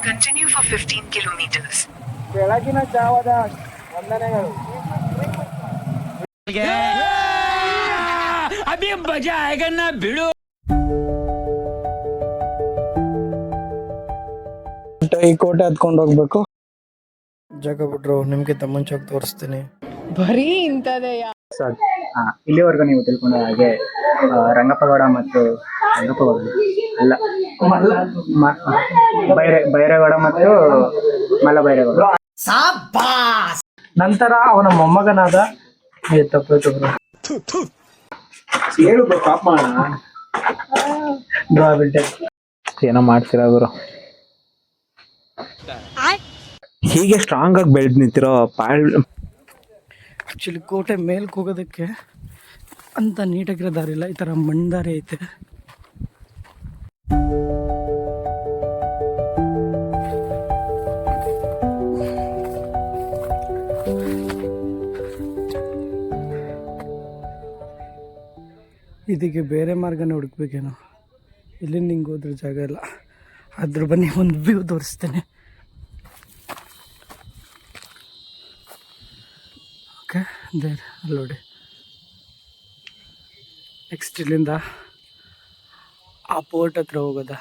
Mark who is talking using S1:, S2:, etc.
S1: Continue for 15 kilometers.
S2: ಬೆಳಗಿನ ಜಾವದ ವಂದನೆಗಳು.
S3: ಅಭಿ ಮಜಾ ಆಯೇಗಾ ಬಿಡು.
S2: ಈ ಕೋಟೆ ಹತ್ಕೊಂಡು ಹೋಗ್ಬೇಕು. ಜಾಗ ಬಿಟ್ರು ನಿಮ್ಗಿಂತ ಮುಂಚೆ ಹೋಗಿ ತೋರಿಸ್ತೀನಿ.
S4: ಬರೀ ಇಂಥದೇ.
S5: ಇಲ್ಲಿವರೆಗೂ ನೀವು ತಿಳ್ಕೊಂಡ ಹಾಗೆ ರಂಗಪ್ಪಗೌಡ ಮತ್ತು ಅಲ್ಲ ಬೈರೇಗೌಡ ಮತ್ತು ಮಲಬೈರೇಗೌಡ.
S2: ನಂತರ ಅವನ ಮೊಮ್ಮಗನಾದ
S5: ಏನೋ ಮಾಡ್ತೀರಾ ಗುರು. ಹೀಗೆ ಸ್ಟ್ರಾಂಗ್ ಆಗಿ ಬೆಳೆದ್ ನಿಂತಿರೋ
S2: ಆಕ್ಚುಲಿ ಕೋಟೆ ಮೇಲ್ಕ್ ಹೋಗೋದಕ್ಕೆ ಅಂತ ನೀಟಾಗಿರೋ ದಾರಿ ಇಲ್ಲ, ಈ ತರ ಮಣ್ಣು ದಾರಿ ಐತೆ. ಇದಕ್ಕೆ ಬೇರೆ ಮಾರ್ಗನ ಹುಡುಕ್ಬೇಕೇನೋ. ಇಲ್ಲಿ ನಿಂಗೆ ಹೋದ್ರ ಜಾಗ ಇಲ್ಲ. ಅದ್ರ ಬನ್ನಿ ಒಂದು ವ್ಯೂ ತೋರಿಸ್ತೇನೆ. ಓಕೆ, ದೇರ್ ಅಲ್ಲಿ ನೋಡಿ. ನೆಕ್ಸ್ಟ್ ಇಲ್ಲಿಂದ ಆ ಪೋರ್ಟ್ ಹತ್ರ ಹೋಗೋದ.